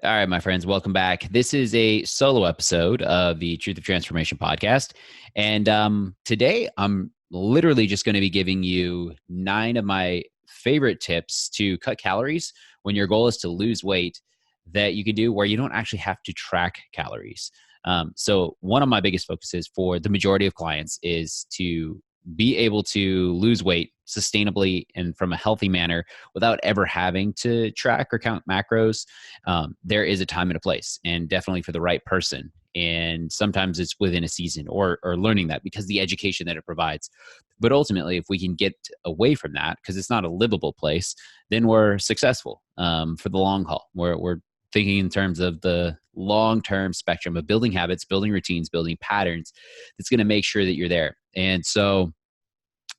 All right, my friends, welcome back. This is a solo episode of the Truth of Transformation podcast. And today I'm literally just going to be giving you 9 of my favorite tips to cut calories when your goal is to lose weight that you can do where you don't actually have to track calories. So one of my biggest focuses for the majority of clients is to be able to lose weight sustainably and from a healthy manner without ever having to track or count macros. There is a time and a place, and definitely for the right person. And sometimes it's within a season or learning that because the education that it provides. But ultimately, if we can get away from that, because it's not a livable place, then we're successful for the long haul. We're thinking in terms of the long-term spectrum of building habits, building routines, building patterns that's going to make sure that you're there. And so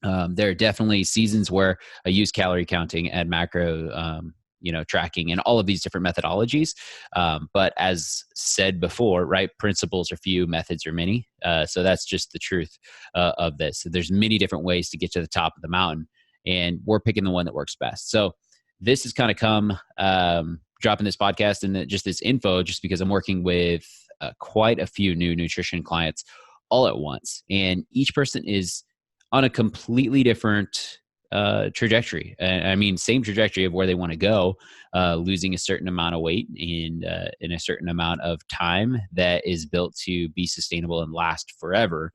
there are definitely seasons where I use calorie counting and macro, tracking and all of these different methodologies. But as said before, right, principles are few, methods are many. So that's just the truth of this. There's many different ways to get to the top of the mountain, and we're picking the one that works best. So this has kind of come dropping this podcast and just this info just because I'm working with quite a few new nutrition clients all at once. And each person is on a completely different trajectory. I mean, same trajectory of where they want to go, losing a certain amount of weight in a certain amount of time that is built to be sustainable and last forever.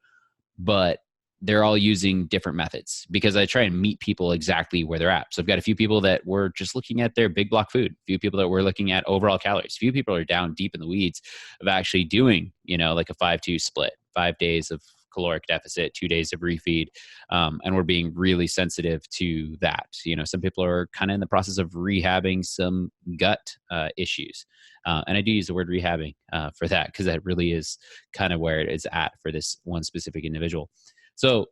But they're all using different methods because I try and meet people exactly where they're at. So I've got a few people that were just looking at their big block food, a few people that were looking at overall calories, a few people are down deep in the weeds of actually doing, like a 5-2 split, 5 days of caloric deficit, 2 days of refeed. And we're being really sensitive to that. Some people are kind of in the process of rehabbing some gut issues. And I do use the word rehabbing for that because that really is kind of where it is at for this one specific individual. So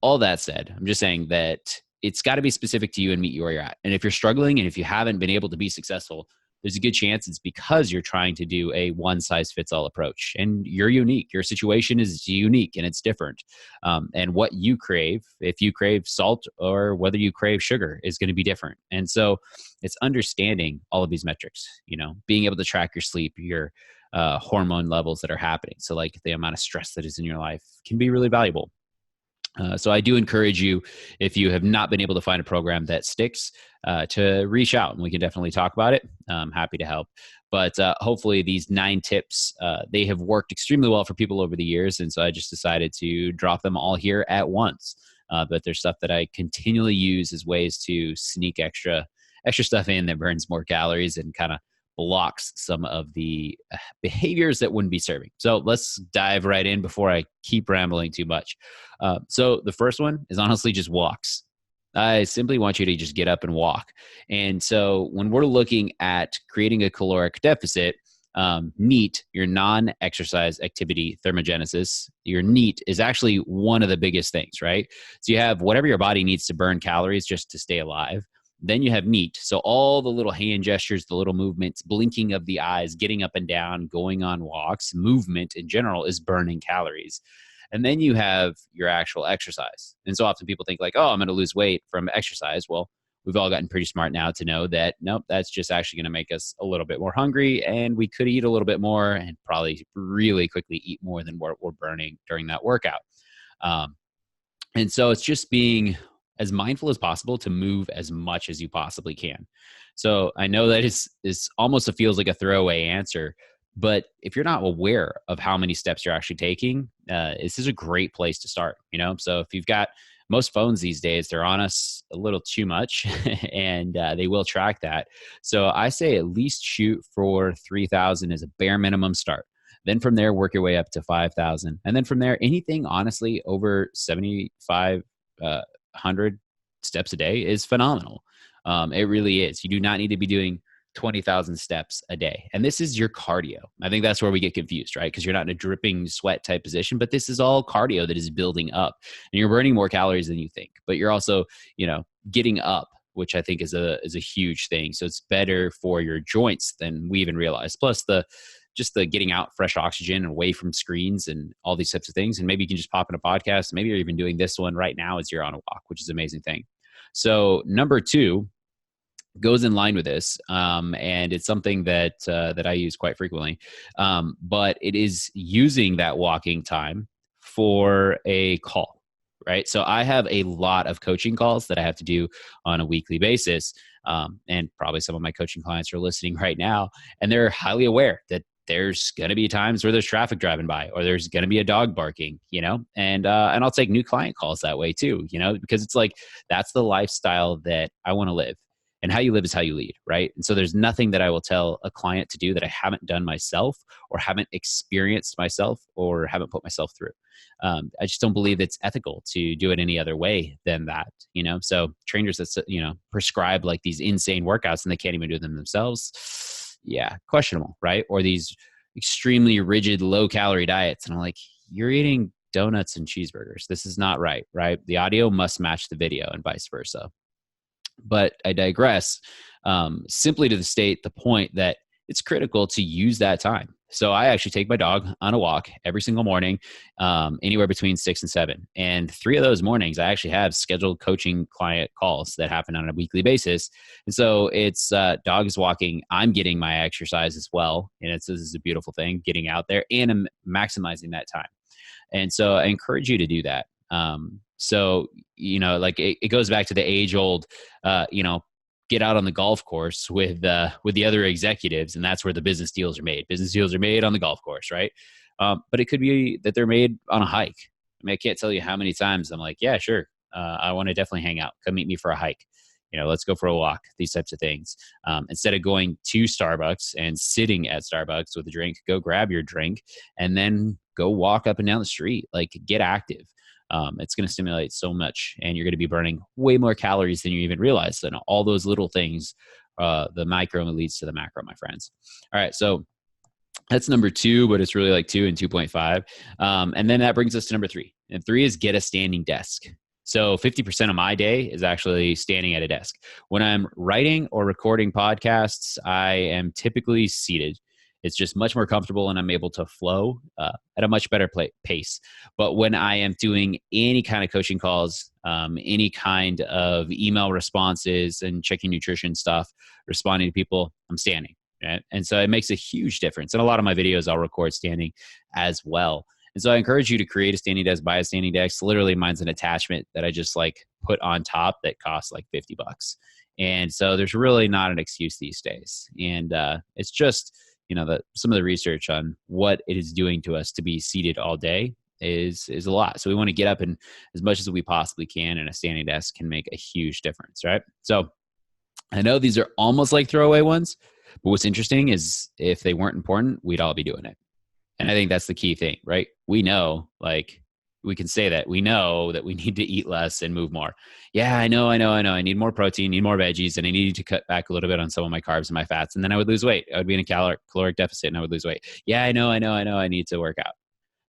all that said, I'm just saying that it's got to be specific to you and meet you where you're at. And if you're struggling and if you haven't been able to be successful, there's a good chance it's because you're trying to do a one-size-fits-all approach. And you're unique. Your situation is unique and it's different. And what you crave, if you crave salt or whether you crave sugar, is going to be different. And so it's understanding all of these metrics, being able to track your sleep, your hormone levels that are happening. So like the amount of stress that is in your life can be really valuable. So I do encourage you, if you have not been able to find a program that sticks, to reach out and we can definitely talk about it. I'm happy to help. But hopefully these 9 tips, they have worked extremely well for people over the years. And so I just decided to drop them all here at once. But there's stuff that I continually use as ways to sneak extra stuff in that burns more calories and kind of blocks some of the behaviors that wouldn't be serving. So let's dive right in before I keep rambling too much. So the first one is honestly just walks. I simply want you to just get up and walk. And so when we're looking at creating a caloric deficit, NEAT, your non-exercise activity thermogenesis, your NEAT is actually one of the biggest things, right? So you have whatever your body needs to burn calories just to stay alive. Then you have NEAT. So all the little hand gestures, the little movements, blinking of the eyes, getting up and down, going on walks, movement in general is burning calories. And then you have your actual exercise. And so often people think like, oh, I'm going to lose weight from exercise. Well, we've all gotten pretty smart now to know that, nope, that's just actually going to make us a little bit more hungry. And we could eat a little bit more and probably really quickly eat more than what we're burning during that workout. And so it's just being as mindful as possible to move as much as you possibly can. So I know that it's almost feels like a throwaway answer, but if you're not aware of how many steps you're actually taking, this is a great place to start. So if you've got most phones these days, they're on us a little too much and they will track that. So I say at least shoot for 3,000 as a bare minimum start. Then from there, work your way up to 5,000. And then from there, anything honestly over 7,500 steps a day is phenomenal. It really is. You do not need to be doing 20,000 steps a day. And this is your cardio. I think that's where we get confused, right? Because you're not in a dripping sweat type position, but this is all cardio that is building up. And you're burning more calories than you think. But you're also, getting up, which I think is a huge thing. So it's better for your joints than we even realize. Plus the getting out fresh oxygen away from screens and all these types of things. And maybe you can just pop in a podcast. Maybe you're even doing this one right now as you're on a walk, which is an amazing thing. So number 2 goes in line with this, and it's something that I use quite frequently. But it is using that walking time for a call, right? So I have a lot of coaching calls that I have to do on a weekly basis, and probably some of my coaching clients are listening right now, and they're highly aware that there's going to be times where there's traffic driving by, or there's going to be a dog barking, and I'll take new client calls that way too, because it's like, that's the lifestyle that I want to live. And how you live is how you lead, right? And so there's nothing that I will tell a client to do that I haven't done myself, or haven't experienced myself, or haven't put myself through. I just don't believe it's ethical to do it any other way than that, So trainers that, prescribe like these insane workouts and they can't even do them themselves, yeah, questionable, right? Or these extremely rigid, low-calorie diets. And I'm like, you're eating donuts and cheeseburgers. This is not right, right? The audio must match the video and vice versa. But I digress, simply to state the point that it's critical to use that time. So I actually take my dog on a walk every single morning, anywhere between 6 and 7. And 3 of those mornings, I actually have scheduled coaching client calls that happen on a weekly basis. And so it's dog is walking. I'm getting my exercise as well. And this is a beautiful thing, getting out there, and I'm maximizing that time. And so I encourage you to do that. So, like it goes back to the age old, get out on the golf course with the other executives. And that's where the business deals are made. Business deals are made on the golf course, right? But it could be that they're made on a hike. I mean, I can't tell you how many times I'm like, yeah, sure. I want to definitely hang out. Come meet me for a hike. Let's go for a walk, these types of things. Instead of going to Starbucks and sitting at Starbucks with a drink, go grab your drink and then go walk up and down the street. Like, get active. It's going to stimulate so much, and you're going to be burning way more calories than you even realize. And all those little things, the micro leads to the macro, my friends. All right. So that's number 2, but it's really like 2 and 2.5. And then that brings us to number 3. And 3 is get a standing desk. So 50% of my day is actually standing at a desk. When I'm writing or recording podcasts, I am typically seated. It's just much more comfortable, and I'm able to flow at a much better pace. But when I am doing any kind of coaching calls, any kind of email responses and checking nutrition stuff, responding to people, I'm standing. Right? And so it makes a huge difference. And a lot of my videos I'll record standing as well. And so I encourage you to create a standing desk, buy a standing desk. Literally, mine's an attachment that I just like put on top that costs like $50. And so there's really not an excuse these days. And it's just, some of the research on what it is doing to us to be seated all day is a lot. So we want to get up and as much as we possibly can, and a standing desk can make a huge difference, right? So I know these are almost like throwaway ones, but what's interesting is if they weren't important, we'd all be doing it. And I think that's the key thing, right? We know, like, we can say that we know that we need to eat less and move more. Yeah, I know. I need more protein, need more veggies, and I need to cut back a little bit on some of my carbs and my fats. And then I would lose weight. I would be in a caloric deficit and I would lose weight. Yeah, I know. I need to work out.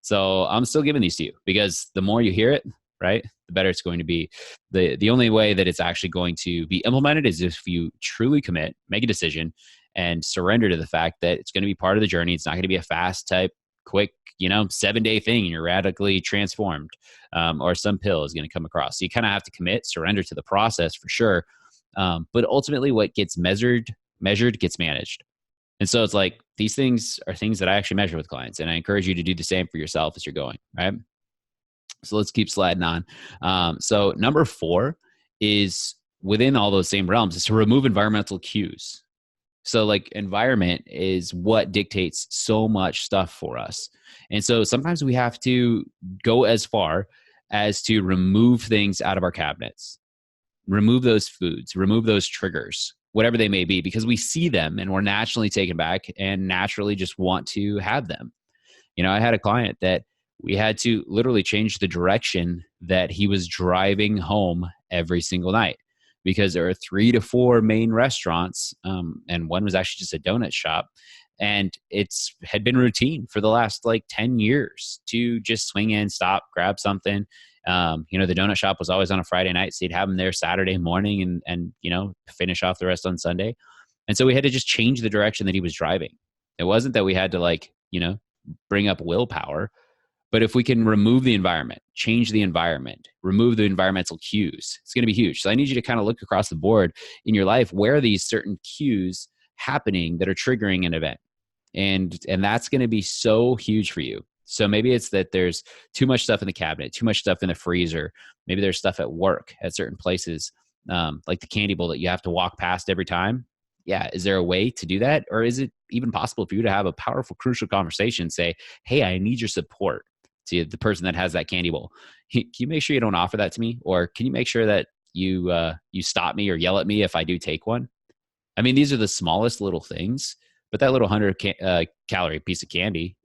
So I'm still giving these to you because the more you hear it, right, the better it's going to be. The only way that it's actually going to be implemented is if you truly commit, make a decision, and surrender to the fact that it's going to be part of the journey. It's not going to be a fast type, quick, 7-day thing and you're radically transformed, or some pill is going to come across. So you kind of have to commit, surrender to the process for sure. But ultimately what gets measured gets managed. And so it's like, these things are things that I actually measure with clients, and I encourage you to do the same for yourself as you're going, right? So let's keep sliding on. So number 4 is within all those same realms, is to remove environmental cues. So like, environment is what dictates so much stuff for us. And so sometimes we have to go as far as to remove things out of our cabinets, remove those foods, remove those triggers, whatever they may be, because we see them and we're naturally taken back and naturally just want to have them. I had a client that we had to literally change the direction that he was driving home every single night, because there are 3 to 4 main restaurants, and one was actually just a donut shop. And it's had been routine for the last like 10 years to just swing in, stop, grab something. The donut shop was always on a Friday night, so you'd have them there Saturday morning and finish off the rest on Sunday. And so we had to just change the direction that he was driving. It wasn't that we had to bring up willpower. But if we can remove the environment, change the environment, remove the environmental cues, it's going to be huge. So I need you to kind of look across the board in your life. Where are these certain cues happening that are triggering an event? And that's going to be so huge for you. So maybe it's that there's too much stuff in the cabinet, too much stuff in the freezer. Maybe there's stuff at work at certain places, like the candy bowl that you have to walk past every time. Yeah. Is there a way to do that? Or is it even possible for you to have a powerful, crucial conversation? Say, hey, I need your support to the person that has that candy bowl. Can you make sure you don't offer that to me? Or can you make sure that you stop me or yell at me if I do take one? I mean, these are the smallest little things, but that little 100 calorie piece of candy,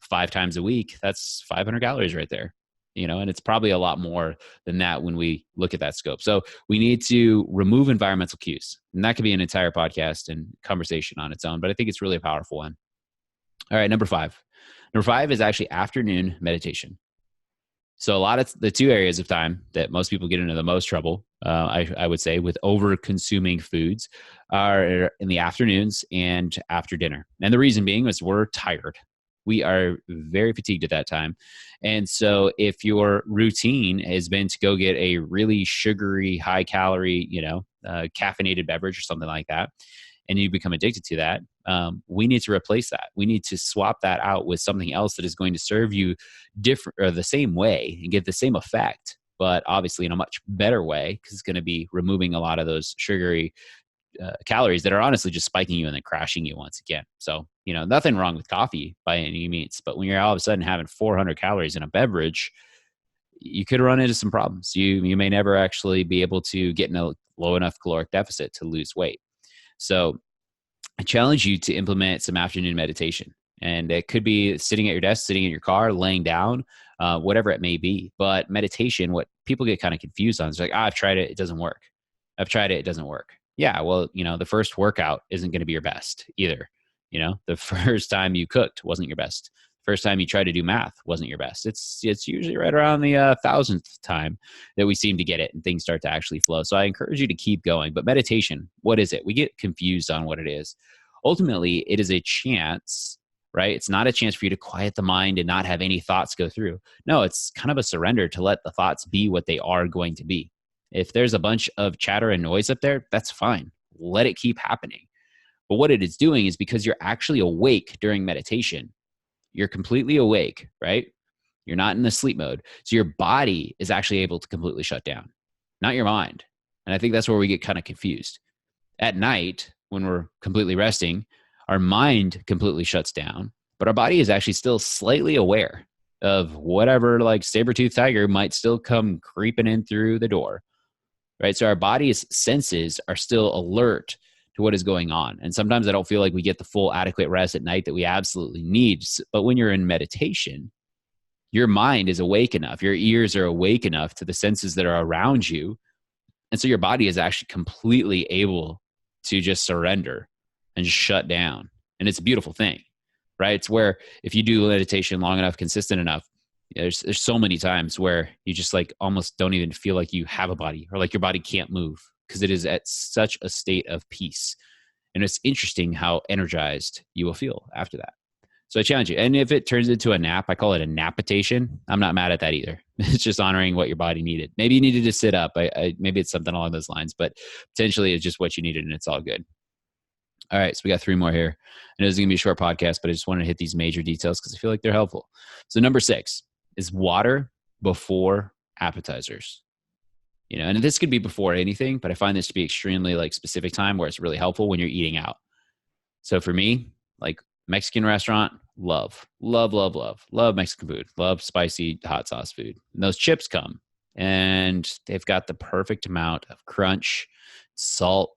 5 times a week, that's 500 calories right there, and it's probably a lot more than that when we look at that scope. So we need to remove environmental cues, and that could be an entire podcast and conversation on its own, but I think it's really a powerful one. All right, number 5. Number 5 is actually afternoon meditation. So a lot of the 2 areas of time that most people get into the most trouble, I would say, with over consuming foods are in the afternoons and after dinner. And the reason being is we're tired. We are very fatigued at that time. And so if your routine has been to go get a really sugary, high calorie, caffeinated beverage or something like that, and you become addicted to that, we need to replace that. We need to swap that out with something else that is going to serve you different or the same way and get the same effect, but obviously in a much better way, because it's going to be removing a lot of those sugary calories that are honestly just spiking you and then crashing you once again. So, nothing wrong with coffee by any means, but when you're all of a sudden having 400 calories in a beverage, you could run into some problems. You may never actually be able to get in a low enough caloric deficit to lose weight. So I challenge you to implement some afternoon meditation. And it could be sitting at your desk, sitting in your car, laying down, whatever it may be. But meditation, what people get kind of confused on is like, I've tried it, it doesn't work. I've tried it, it doesn't work. Yeah, well, the first workout isn't going to be your best either. The first time you cooked wasn't your best. First time you tried to do math wasn't your best. It's usually right around the 1,000th time that we seem to get it and things start to actually flow. So I encourage you to keep going. But meditation, what is it? We get confused on what it is. Ultimately, it is a chance, right? It's not a chance for you to quiet the mind and not have any thoughts go through. No, it's kind of a surrender to let the thoughts be what they are going to be. If there's a bunch of chatter and noise up there, that's fine. Let it keep happening. But what it is doing is because you're actually awake during meditation, you're completely awake, right? You're not in the sleep mode. So your body is actually able to completely shut down, not your mind. And I think that's where we get kind of confused. At night, when we're completely resting, our mind completely shuts down, but our body is actually still slightly aware of whatever like saber-toothed tiger might still come creeping in through the door, right? So our body's senses are still alert to what is going on. And sometimes I don't feel like we get the full adequate rest at night that we absolutely need. But when you're in meditation, your mind is awake enough, your ears are awake enough to the senses that are around you. And so your body is actually completely able to just surrender and just shut down. And it's a beautiful thing, right? It's where if you do meditation long enough, consistent enough, there's so many times where you just like almost don't even feel like you have a body or like your body can't move because it is at such a state of peace. And it's interesting how energized you will feel after that. So I challenge you. And if it turns into a nap, I call it a napitation. I'm not mad at that either. It's just honoring what your body needed. Maybe you needed to sit up. Maybe it's something along those lines, but potentially it's just what you needed and it's all good. All right, so we got 3 more here. I know this is going to be a short podcast, but I just wanted to hit these major details because I feel like they're helpful. So number 6 is water before appetizers. And this could be before anything, but I find this to be extremely like specific time where it's really helpful when you're eating out. So for me, like Mexican restaurant, love Mexican food, love spicy hot sauce food. And those chips come and they've got the perfect amount of crunch, salt,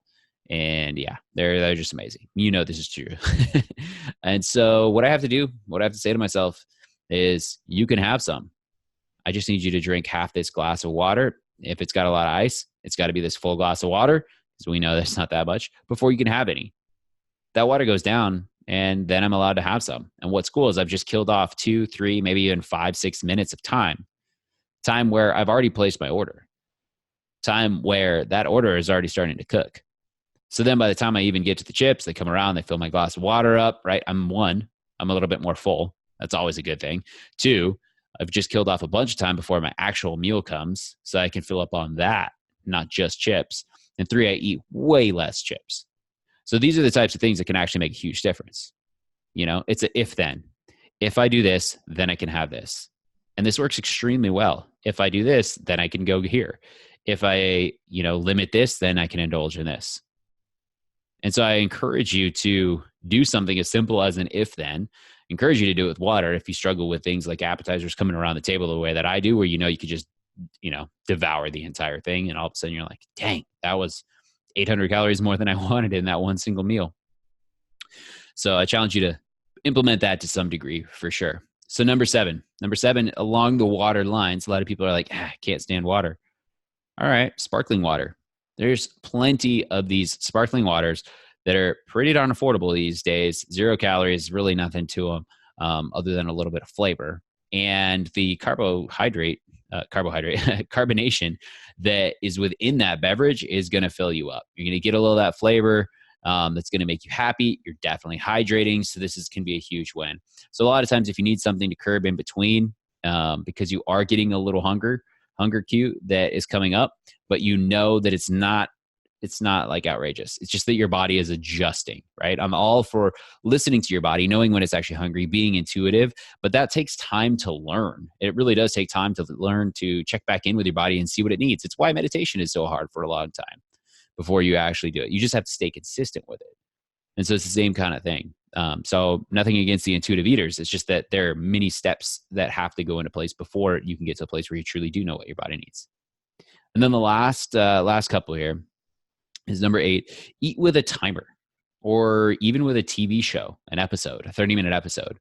and yeah, they're just amazing. This is true. And so what I have to say to myself is you can have some. I just need you to drink half this glass of water. If it's got a lot of ice, it's got to be this full glass of water, because we know that's not that much, before you can have any. That water goes down, and then I'm allowed to have some. And what's cool is I've just killed off 2, 3, maybe even 5, 6 minutes of time where I've already placed my order, time where that order is already starting to cook. So then by the time I even get to the chips, they come around, they fill my glass of water up, right? I'm a little bit more full. That's always a good thing. 2, I've just killed off a bunch of time before my actual meal comes, so I can fill up on that, not just chips. And 3, I eat way less chips. So these are the types of things that can actually make a huge difference. It's a if then. If I do this, then I can have this. And this works extremely well. If I do this, then I can go here. If I, limit this, then I can indulge in this. And so I encourage you to do something as simple as an if then. Encourage you to do it with water if you struggle with things like appetizers coming around the table the way that I do, where you could just, devour the entire thing. And all of a sudden you're like, dang, that was 800 calories more than I wanted in that one single meal. So I challenge you to implement that to some degree for sure. So number seven, along the water lines, a lot of people are like, I can't stand water. All right, sparkling water. There's plenty of these sparkling waters that are pretty darn affordable these days. 0 calories, really nothing to them other than a little bit of flavor. And the carbonation that is within that beverage is going to fill you up. You're going to get a little of that flavor that's going to make you happy. You're definitely hydrating. So this can be a huge win. So a lot of times if you need something to curb in between because you are getting a little hunger cue that is coming up, but that it's not like outrageous. It's just that your body is adjusting, right? I'm all for listening to your body, knowing when it's actually hungry, being intuitive, but that takes time to learn. It really does take time to learn to check back in with your body and see what it needs. It's why meditation is so hard for a long time before you actually do it. You just have to stay consistent with it. And so it's the same kind of thing. So nothing against the intuitive eaters. It's just that there are many steps that have to go into place before you can get to a place where you truly do know what your body needs. And then the last couple here is number 8, eat with a timer or even with a TV show, an episode, a 30-minute episode.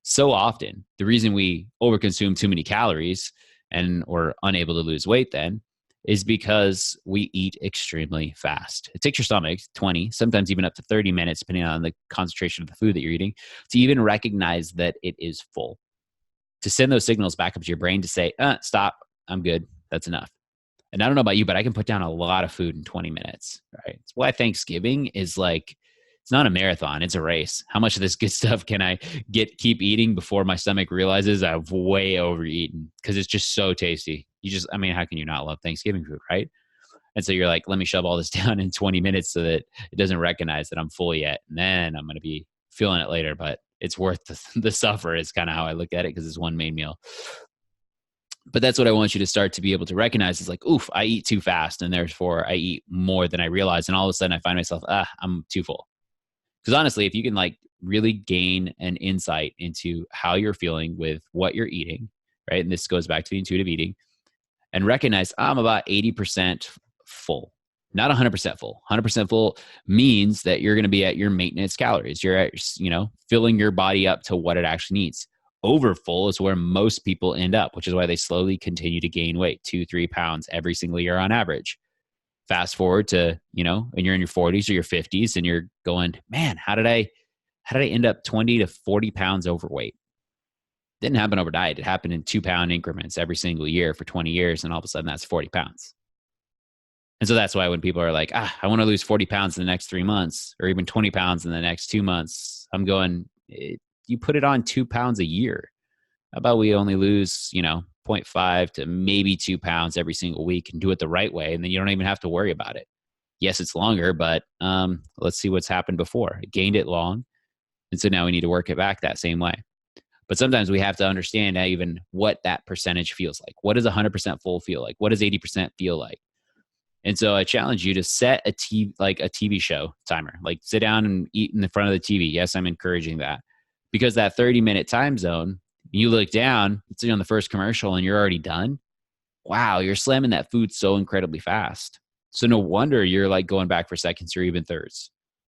So often, the reason we overconsume too many calories and we're unable to lose weight then is because we eat extremely fast. It takes your stomach 20, sometimes even up to 30 minutes, depending on the concentration of the food that you're eating, to even recognize that it is full. To send those signals back up to your brain to say, stop, I'm good, that's enough. And I don't know about you, but I can put down a lot of food in 20 minutes, right? It's why Thanksgiving is like, it's not a marathon, it's a race. How much of this good stuff can I keep eating before my stomach realizes I've way overeaten? Because it's just so tasty. How can you not love Thanksgiving food, right? And so you're like, let me shove all this down in 20 minutes so that it doesn't recognize that I'm full yet. And then I'm going to be feeling it later, but it's worth the suffer is kind of how I look at it because it's one main meal. But that's what I want you to start to be able to recognize is like, oof, I eat too fast and therefore I eat more than I realize. And all of a sudden I find myself, I'm too full. Because honestly, if you can like really gain an insight into how you're feeling with what you're eating, right? And this goes back to the intuitive eating and recognize I'm about 80% full, not 100% full. 100% full means that you're going to be at your maintenance calories. You're at, filling your body up to what it actually needs. Over full is where most people end up, which is why they slowly continue to gain weight, 2-3 pounds every single year on average. Fast forward to, when you're in your 40s or your 50s and you're going, man, how did I end up 20 to 40 pounds overweight? Didn't happen overnight. It happened in 2-pound increments every single year for 20 years. And all of a sudden that's 40 pounds. And so that's why when people are like, I want to lose 40 pounds in the next 3 months or even 20 pounds in the next 2 months, I'm going, you put it on 2 pounds a year. How about we only lose, 0.5 to maybe 2 pounds every single week and do it the right way. And then you don't even have to worry about it. Yes, it's longer, but let's see what's happened before. It gained it long. And so now we need to work it back that same way. But sometimes we have to understand even what that percentage feels like. What does 100% full feel like? What does 80% feel like? And so I challenge you to set a TV show timer, like sit down and eat in the front of the TV. Yes, I'm encouraging that because that 30-minute time zone, you look down, it's on the first commercial and you're already done. Wow, you're slamming that food so incredibly fast. So no wonder you're like going back for seconds or even thirds,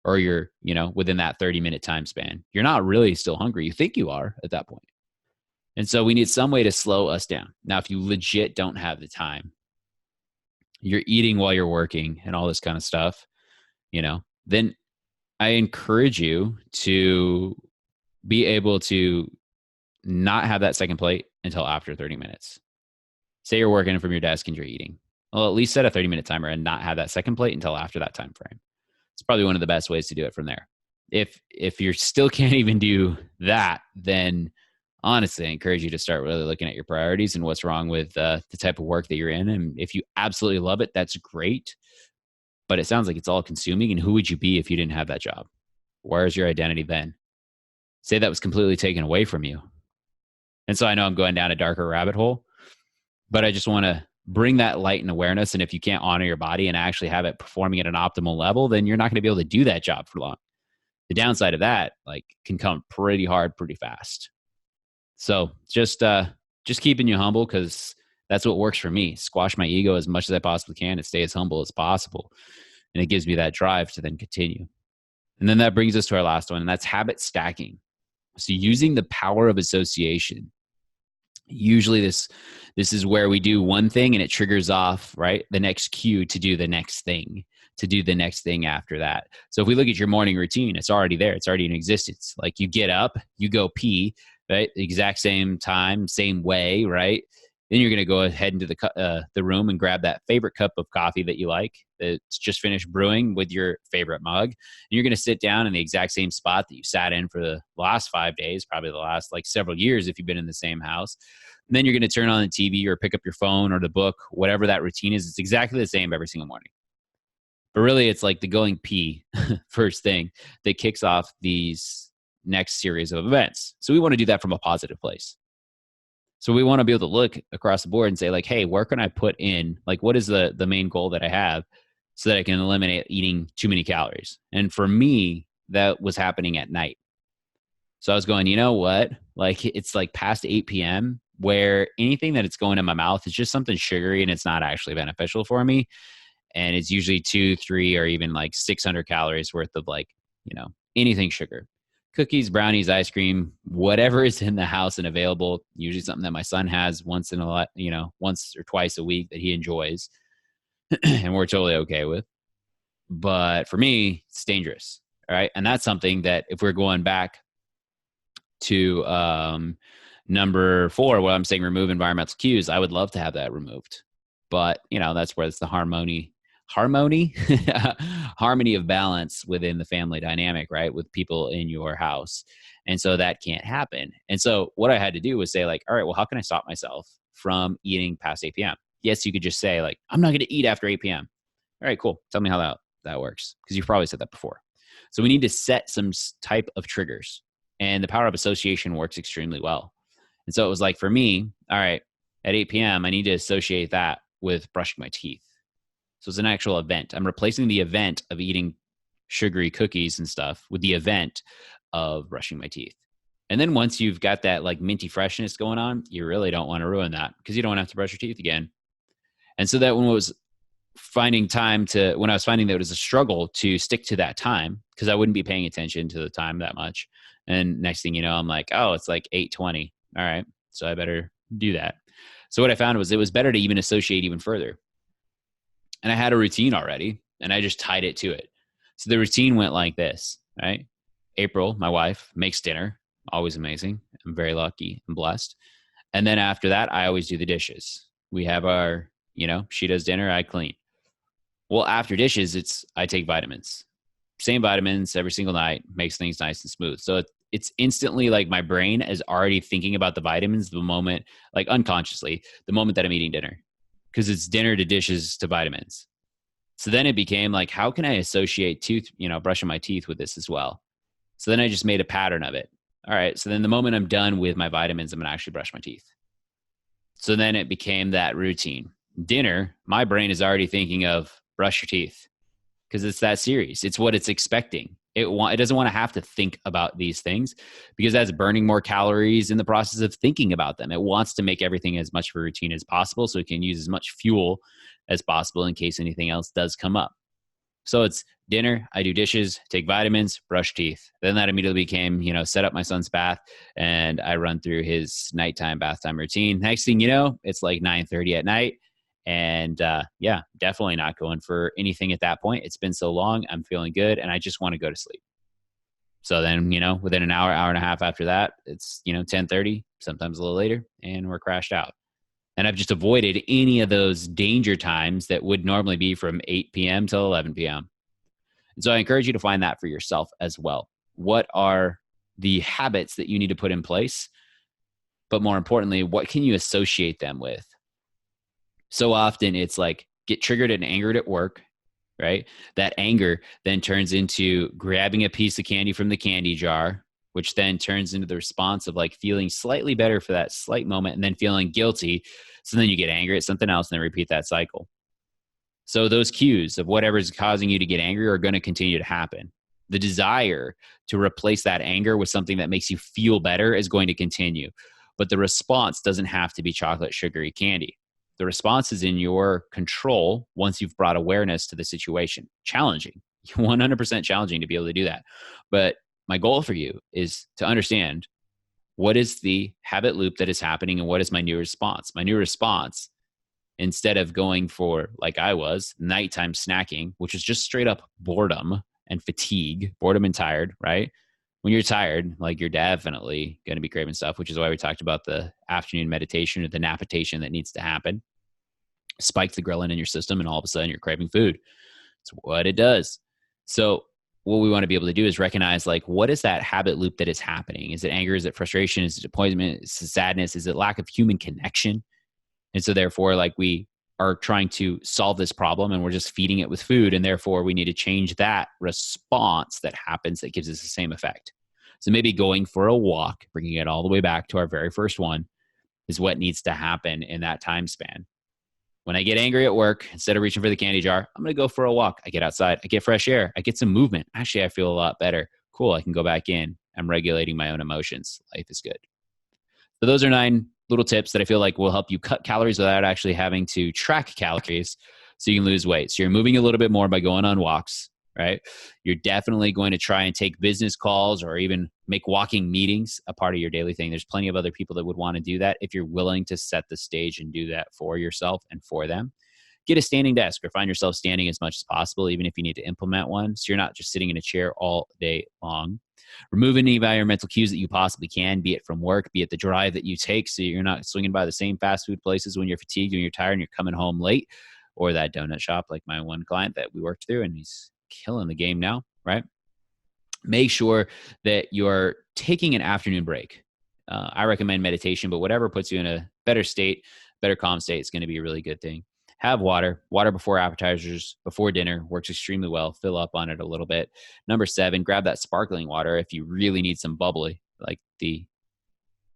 or you're, within that 30-minute time span. You're not really still hungry. You think you are at that point. And so we need some way to slow us down. Now, if you legit don't have the time, you're eating while you're working and all this kind of stuff, then I encourage you to be able to not have that second plate until after 30 minutes. Say you're working from your desk and you're eating. Well, at least set a 30-minute timer and not have that second plate until after that time frame. It's probably one of the best ways to do it from there. If you still can't even do that, then honestly, I encourage you to start really looking at your priorities and what's wrong with the type of work that you're in. And if you absolutely love it, that's great. But it sounds like it's all consuming. And who would you be if you didn't have that job? Where's your identity then? Say that was completely taken away from you. And so I know I'm going down a darker rabbit hole, but I just want to bring that light and awareness. And if you can't honor your body and actually have it performing at an optimal level, then you're not going to be able to do that job for long. The downside of that, like, can come pretty hard, pretty fast. So just keeping you humble, because that's what works for me. Squash my ego as much as I possibly can and stay as humble as possible. And it gives me that drive to then continue. And then that brings us to our last one, and that's habit stacking. So using the power of association. Usually this is where we do one thing and it triggers off, right, the next cue to do the next thing, to do the next thing after that. So if we look at your morning routine, it's already there. It's already in existence. Like, you get up, you go pee, right? The exact same time, same way, right? Then you're going to go ahead into the room and grab that favorite cup of coffee that you like, that's just finished brewing, with your favorite mug. And you're going to sit down in the exact same spot that you sat in for the last 5 days, probably the last like several years if you've been in the same house. And then you're going to turn on the TV or pick up your phone or the book, whatever that routine is. It's exactly the same every single morning. But really, it's like the going pee first thing that kicks off these next series of events. So we want to do that from a positive place. So we want to be able to look across the board and say, like, hey, where can I put in, like, what is the main goal that I have so that I can eliminate eating too many calories? And for me, that was happening at night. So I was going, you know what? Like, it's like past 8 p.m. where anything that it's going in my mouth is just something sugary and it's not actually beneficial for me. And it's usually 2, 3, or even like 600 calories worth of, like, anything sugar. Cookies, brownies, ice cream, whatever is in the house and available, usually something that my son has once or twice a week that he enjoys and we're totally okay with. But for me, it's dangerous. All right. And that's something that, if we're going back to number 4, what I'm saying, remove environmental cues, I would love to have that removed. But, that's where it's the harmony of balance within the family dynamic, right? With people in your house. And so that can't happen. And so what I had to do was say, like, all right, well, how can I stop myself from eating past 8 p.m.? Yes, you could just say, like, I'm not going to eat after 8 p.m. All right, cool. Tell me how that works, because you've probably said that before. So we need to set some type of triggers, and the power of association works extremely well. And so it was like, for me, all right, at 8 p.m., I need to associate that with brushing my teeth. So it's an actual event. I'm replacing the event of eating sugary cookies and stuff with the event of brushing my teeth. And then once you've got that like minty freshness going on, you really don't want to ruin that, because you don't want to have to brush your teeth again. And so that when I was finding that it was a struggle to stick to that time, because I wouldn't be paying attention to the time that much. And next thing you know, I'm like, oh, it's like 8:20. All right, so I better do that. So what I found was it was better to even associate even further. And I had a routine already, and I just tied it to it. So the routine went like this, right? April, my wife, makes dinner. Always amazing. I'm very lucky and blessed. And then after that, I always do the dishes. We have our, she does dinner, I clean. Well, after dishes, I take vitamins. Same vitamins every single night, makes things nice and smooth. So it's instantly like my brain is already thinking about the vitamins the moment, like unconsciously, the moment that I'm eating dinner. Because it's dinner to dishes to vitamins. So then it became like, how can I associate brushing my teeth with this as well? So then I just made a pattern of it. All right. So then the moment I'm done with my vitamins, I'm going to actually brush my teeth. So then it became that routine. Dinner, my brain is already thinking of brush your teeth, because it's that serious. It's what it's expecting. It doesn't want to have to think about these things, because that's burning more calories in the process of thinking about them. It wants to make everything as much of a routine as possible, so it can use as much fuel as possible in case anything else does come up. So it's dinner, I do dishes, take vitamins, brush teeth. Then that immediately became, set up my son's bath, and I run through his nighttime bath time routine. Next thing you know, it's like 9:30 at night. And definitely not going for anything at that point. It's been so long. I'm feeling good, and I just want to go to sleep. So then, within an hour and a half after that, it's, 10:30, sometimes a little later, and we're crashed out. And I've just avoided any of those danger times that would normally be from 8 p.m. till 11 p.m. And so I encourage you to find that for yourself as well. What are the habits that you need to put in place but more importantly, what can you associate them with? So often it's like get triggered and angered at work, right? That anger then turns into grabbing a piece of candy from the candy jar, which then turns into the response of like feeling slightly better for that slight moment and then feeling guilty. So then you get angry at something else and then repeat that cycle. So those cues of whatever's causing you to get angry are going to continue to happen. The desire to replace that anger with something that makes you feel better is going to continue. But the response doesn't have to be chocolate, sugary candy. The response is in your control once you've brought awareness to the situation. Challenging, 100% challenging to be able to do that. But my goal for you is to understand what is the habit loop that is happening and what is my new response. My new response, instead of going for, like I was, nighttime snacking, which is just straight up boredom and fatigue, boredom and tired, right? When you're tired, like you're definitely going to be craving stuff, which is why we talked about the afternoon meditation or the napitation that needs to happen. Spike the ghrelin in your system and all of a sudden you're craving food. It's what it does. So what we want to be able to do is recognize, like, what is that habit loop that is happening? Is it anger? Is it frustration? Is it disappointment? Is it sadness? Is it lack of human connection? And so therefore, like, we are trying to solve this problem and we're just feeding it with food. And therefore we need to change that response that happens that gives us the same effect. So maybe going for a walk, bringing it all the way back to our very first one, is what needs to happen in that time span. When I get angry at work, instead of reaching for the candy jar, I'm going to go for a walk. I get outside, I get fresh air, I get some movement. Actually, I feel a lot better. Cool, I can go back in. I'm regulating my own emotions. Life is good. So those are 9 little tips that I feel like will help you cut calories without actually having to track calories so you can lose weight. So you're moving a little bit more by going on walks, right? You're definitely going to try and take business calls or even make walking meetings a part of your daily thing. There's plenty of other people that would want to do that if you're willing to set the stage and do that for yourself and for them. Get a standing desk or find yourself standing as much as possible, even if you need to implement one, so you're not just sitting in a chair all day long. Remove any environmental cues that you possibly can, be it from work, be it the drive that you take, so you're not swinging by the same fast food places when you're fatigued and you're tired and you're coming home late, or that donut shop like my one client that we worked through, and he's killing the game now, right? Make sure that you're taking an afternoon break. I recommend meditation, but whatever puts you in a better state, better calm state, is going to be a really good thing. Have water. Water before appetizers, before dinner works extremely well. Fill up on it a little bit. Number 7, grab that sparkling water if you really need some bubbly. Like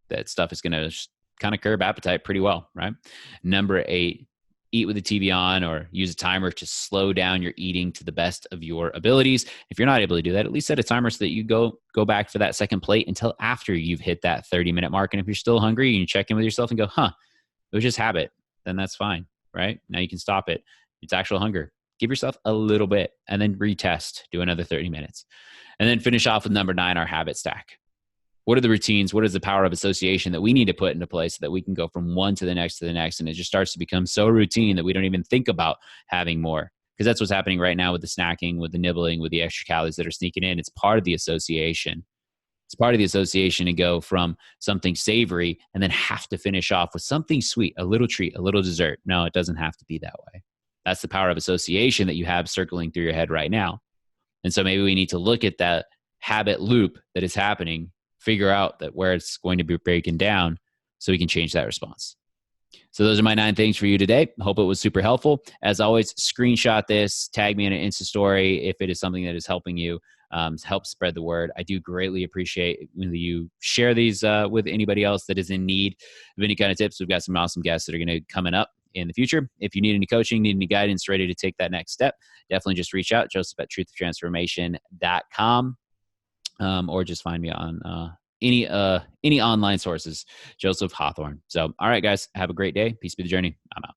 that stuff is going to kind of curb appetite pretty well, right? Number 8, eat with the TV on or use a timer to slow down your eating to the best of your abilities. If you're not able to do that, at least set a timer so that you go back for that second plate until after you've hit that 30-minute mark. And if you're still hungry, you can check in with yourself and go, it was just habit. Then that's fine. Right? Now you can stop it. It's actual hunger. Give yourself a little bit and then retest. Do another 30 minutes. And then finish off with number 9, our habit stack. What are the routines? What is the power of association that we need to put into place so that we can go from one to the next to the next? And it just starts to become so routine that we don't even think about having more. Because that's what's happening right now with the snacking, with the nibbling, with the extra calories that are sneaking in. It's part of the association. It's part of the association to go from something savory and then have to finish off with something sweet, a little treat, a little dessert. No, it doesn't have to be that way. That's the power of association that you have circling through your head right now. And so maybe we need to look at that habit loop that is happening, figure out that where it's going to be breaking down so we can change that response. So those are my 9 things for you today. Hope it was super helpful. As always, screenshot this, tag me in an Insta story if it is something that is helping you. Help spread the word. I do greatly appreciate when you share these with anybody else that is in need of any kind of tips. We've got some awesome guests that are going to coming up in the future. If you need any coaching, need any guidance, ready to take that next step, definitely just reach out, joseph@truthoftransformation.com, or just find me on any online sources, Joseph Hawthorne. So, all right, guys, have a great day. Peace be the journey. I'm out.